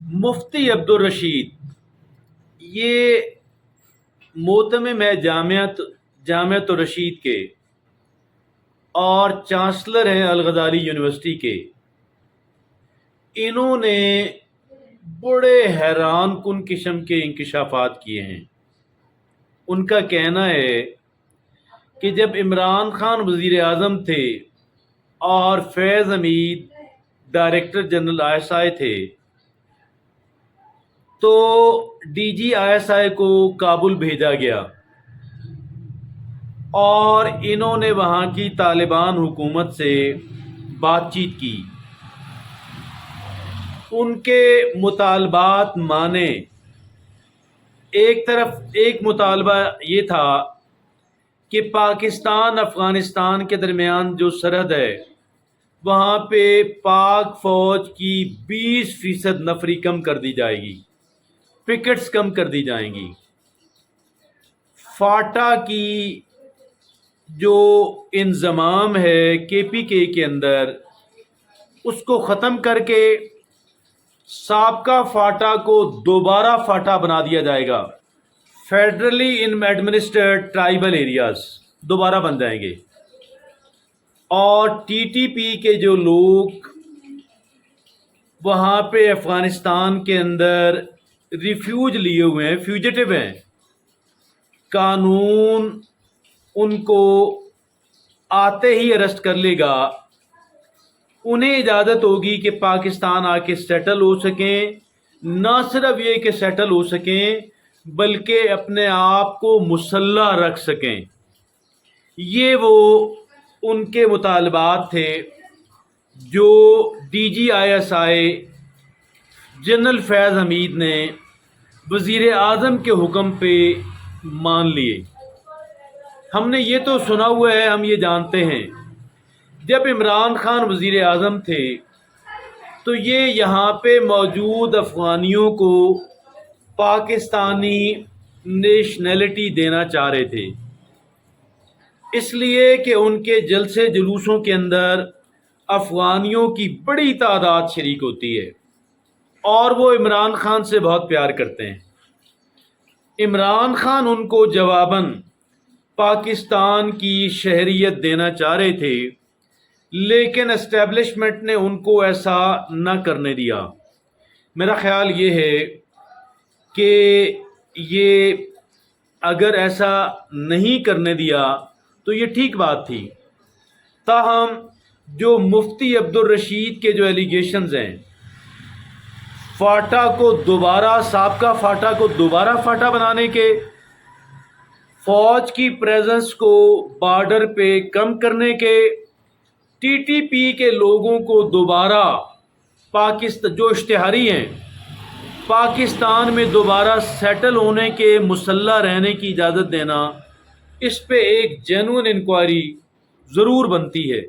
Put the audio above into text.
مفتی عبدالرشید یہ موتمم ہے جامعۃ الرشید کے اور چانسلر ہیں الغزالی یونیورسٹی کے۔ انہوں نے بڑے حیران کن قسم کے انکشافات کیے ہیں۔ ان کا کہنا ہے کہ جب عمران خان وزیر اعظم تھے اور فیض حمید ڈائریکٹر جنرل ISI تھے تو DG ISI کو کابل بھیجا گیا اور انہوں نے وہاں کی طالبان حکومت سے بات چیت کی، ان کے مطالبات مانے۔ ایک مطالبہ یہ تھا کہ پاکستان افغانستان کے درمیان جو سرحد ہے وہاں پہ پاک فوج کی 20% نفری کم کر دی جائے گی، پکٹس کم کر دی جائیں گی۔ فاٹا کی جو انضمام ہے KPK کے اندر اس کو ختم کر کے سابقہ فاٹا کو دوبارہ فاٹا بنا دیا جائے گا۔ فیڈرلی ایڈمنسٹرڈ ٹرائبل ایریاز دوبارہ بن جائیں گے، اور TTP کے جو لوگ وہاں پہ افغانستان کے اندر ریفیوج لیے ہوئے ہیں، فیوجیٹو ہیں، قانون ان کو آتے ہی اریسٹ کر لے گا، انہیں اجازت ہوگی کہ پاکستان آ کے سیٹل ہو سکیں۔ نہ صرف یہ کہ سیٹل ہو سکیں بلکہ اپنے آپ کو مسلح رکھ سکیں۔ یہ وہ ان کے مطالبات تھے جو DG ISI جنرل فیض حمید نے وزیر اعظم کے حکم پہ مان لیے۔ ہم نے یہ تو سنا ہوا ہے، ہم یہ جانتے ہیں جب عمران خان وزیر اعظم تھے تو یہ یہاں پہ موجود افغانیوں کو پاکستانی نیشنلٹی دینا چاہ رہے تھے، اس لیے کہ ان کے جلسے جلوسوں کے اندر افغانیوں کی بڑی تعداد شریک ہوتی ہے اور وہ عمران خان سے بہت پیار کرتے ہیں۔ عمران خان ان کو جواباً پاکستان کی شہریت دینا چاہ رہے تھے، لیکن اسٹیبلشمنٹ نے ان کو ایسا نہ کرنے دیا۔ میرا خیال یہ ہے کہ یہ اگر ایسا نہیں کرنے دیا تو یہ ٹھیک بات تھی۔ تاہم جو مفتی عبدالرشید کے جو ایلیگیشنز ہیں، فاٹا کو دوبارہ سابقہ فاٹا کو دوبارہ فاٹا بنانے کے، فوج کی پریزنس کو بارڈر پہ کم کرنے کے، TTP کے لوگوں کو دوبارہ جو اشتہاری ہیں پاکستان میں دوبارہ سیٹل ہونے کے، مسلح رہنے کی اجازت دینا، اس پہ ایک جینوئن انکوائری ضرور بنتی ہے۔